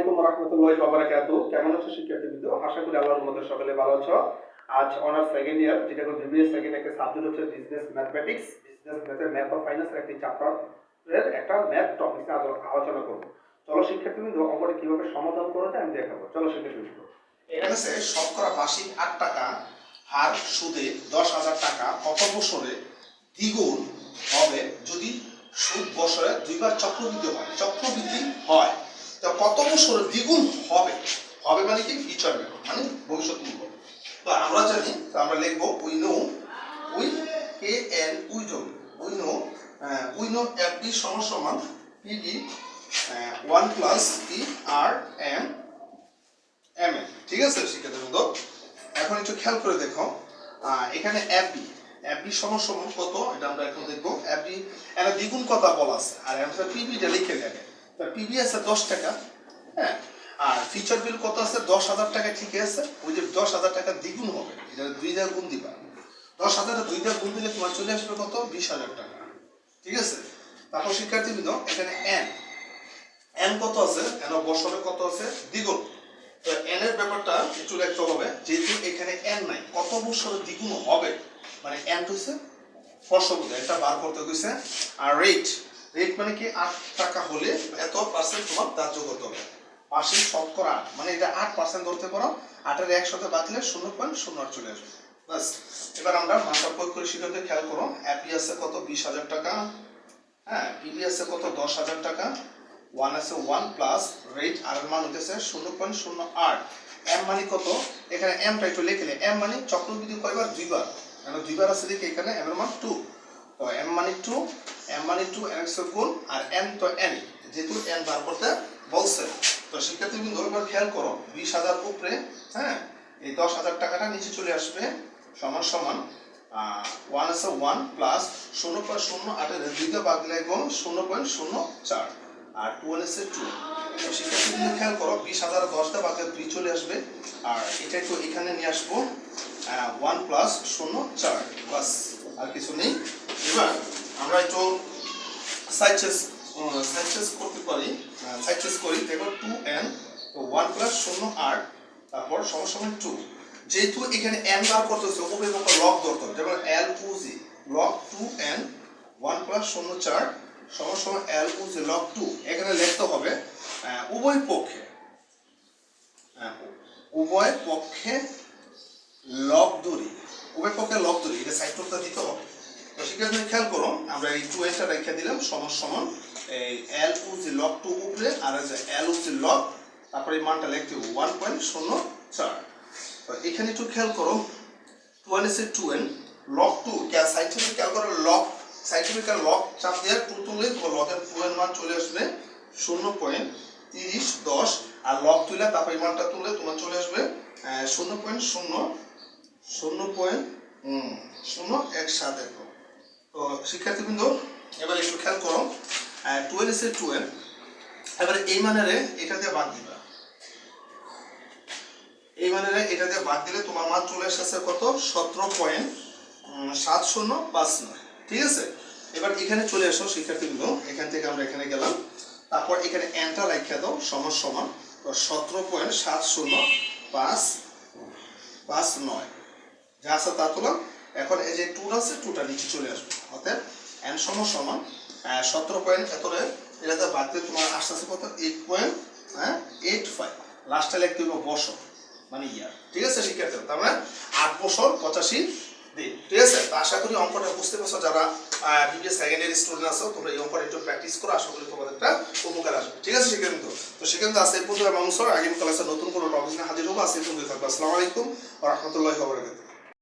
আলাইকুম ওয়া রাহমাতুল্লাহি ওয়া বারাকাতুহু। কেমন আছো শিক্ষার্থীবৃন্দ? আশা করি আল্লাহর রহমতে সকলে ভালো আছো। আজ অনার্স সেকেন্ড ইয়ার, যেটা করে বিবিএস সেকেন্ড, একটা সাবজেক্ট হচ্ছে বিজনেস ম্যাথমেটিক্স। বিজনেস ম্যাথের ম্যাথ অফ ফাইন্যান্সের একটি চ্যাপ্টারের একটা ম্যাথ টপিক নিয়ে আলোচনা করব। চলো শিক্ষার্থীবৃন্দ, অঙ্কটা কিভাবে সমাধান করা যায় আমি দেখাবো। চলো শিক্ষার্থীবৃন্দ, এখানে শতকরা বার্ষিক 8 টাকা হার সুদে 10,000 টাকা কত বছরে দ্বিগুণ হবে যদি সুদ বছরে দুইবার চক্রবৃদ্ধি হয় তো কত বছরে দ্বিগুণ হবে? হবে মানে কি? ফিউচার ভ্যালু, মানে ভবিষ্যৎ মূল্য। তো আমরা জানি, তো আমরা লিখবো উই নো FD সমান PB 1 প্লাস PRM MN। ঠিক আছে শিক্ষার্থীবৃন্দ, এখন একটু খেয়াল করে দেখো, এখানে FB সমান কত, এটা আমরা এখন দেখবো। FB এর দ্বিগুণ কথা বলা আছে, আর আমরা PB টা লিখে দেখে। তো PB আছে 10 টাকা, হ্যাঁ, আর ফিউচার বিল কত আছে? 10,000 টাকা। ঠিক আছে, ওই যে 10,000 টাকা দ্বিগুণ হবে, এটা 2 দিয়ে গুণ দিবা। 10,000 2 দিয়ে গুণ দিলে তোমার চলে আসবে কত? 20,000 টাকা। ঠিক আছে, তারপর শিক্ষার্থীবৃন্দ এখানে n কত আছে? n বছরে কত আছে? দ্বিগুণ। তো n এর ব্যাপারটা একটু লিখতে হবে, যেহেতু এখানে n নাই, কত বছরে দ্বিগুণ হবে, মানে n হইছে বর্ষবোধ, এটা বার করতে কইছে। আর রেট মানে কি? 8 টাকা হলে এত পার্সেন্ট তোমার ধার্য করতে হবে। বার্ষিক শতকরা 8, মানে এটা 8% ধরতে পারো। 8 এর 1 সাথে বাদ দিলে 0.08 চলে আসবে। বাস, এবার আমরা মানটা প্রয়োগ করে শিখাতে। খেয়াল করো, FB আছে কত? 20,000 টাকা, হ্যাঁ, PB আছে কত? 10,000 টাকা, 1 আছে 1 প্লাস রেট, আর এর মান হইতেছে 0.08। m মানে কত? এখানে m টা একটু লিখলে, m মানে চক্রবৃদ্ধি কয়বার? দুইবার, মানে দুইবার আছে দেখে এখানে m এর মান 2। তো m মানে 2 n এর গুণ, আর n তো n, যেহেতু n বার করতে বলছে। তো শিক্ষার্থীবৃন্দ এবার খেয়াল করো, 20,000 উপরে, হ্যাঁ, এই 10,000 টাকাটা নিচে চলে আসবে, সমান 1 আছে 1 প্লাস 0.08 এর 2 দিয়ে ভাগ দিলে 0.04, আর 2 আছে 2। তো শিক্ষার্থীবৃন্দ খেয়াল করো, 20,000 10 দিয়ে ভাগ দিলে 2 চলে আসবে, আর এটা একটু এখানে নিয়ে আসবো, 1 প্লাস 0.4, বাস, আর কিছু নেই। এবার আমরা একটু সাইড চেস করতে পারি, সাইড চেস করি। দেখো 2n, তো 1 প্লাস 0.8, তারপর সমান 2। যেহেতু এখানে n বার করতেছে, উভয় পক্ষ লগ ধরতে হবে, যেমন LOG log 2n 1 প্লাস 0.4 সমান LOG log 2। এখানে লিখতে হবে উভয় পক্ষে লগ ধরি, এটা সাইড করতে দিতে হবে। তো সেক্ষেত্রে খেয়াল করো, আমরা এই 2n টা রেখে দিলাম, সমান এই LOG log 2 উপরে, আর এই যে LOG log, তারপরে এই মানটা লিখতে হবে 1.04। তো এখানে একটু খেয়াল করো, 2n is 2n log 2, K scientific খেয়াল করো, লগ চাপ দিয়ে 2 তুললে তোমার লগের 2n মান চলে আসবে 0.3010, আর লগ তুলে তারপর এই মানটা তুললে তোমার চলে আসবে 0.017। তো শিক্ষার্থীবৃন্দ এবার একটু খেয়াল করো, 2n is 2n, এবারে এই মানেরে এটা দিয়ে ভাগ দিবা, এই মানে এটা দিয়ে ভাগ দিলে তোমার মান চলে আসছে কত? 17.7059। ঠিক আছে, এবার এখানে চলে আসো শিক্ষার্থীবৃন্দ, এখান থেকে আমরা এখানে গেলাম, তারপর এখানে nটা লিখে দাও, সমান 17.7059, যা আছে তা তোলাম। এখন এই যে 2 আছে, 2টা নিচে চলে আসবে, অতএব n সমান 17 এতরে এটাতে ভাগ দিলে তোমার আসছে কত? 8.85, লাস্টে লিখতে হবে বছর, মানে ইয়ার। ঠিক আছে শিক্ষার্থী, তার মানে 8 বছর 85 দিন। ঠিক আছে, তো আশা করি অঙ্কটা বুঝতে পারছো। যারা বিবিএস সেকেন্ড ইয়ার স্টুডেন্ট আছো, তোমরা এই অঙ্কটা একটু প্র্যাকটিস করো, আশা করি তোমাদের একটা উপকার আসবে। ঠিক আছে শিক্ষার্থী, তো সেখানে আজকে এই পর্যন্ত মানুষ আগামী ক্লাসে নতুন কোনো টপিক নিয়ে হাজির হবো। আজকে পর্যন্ত থাকবো। আসসালামু আলাইকুম ওয়া রাহমাতুল্লাহি ওয়া বারাকাতুহু।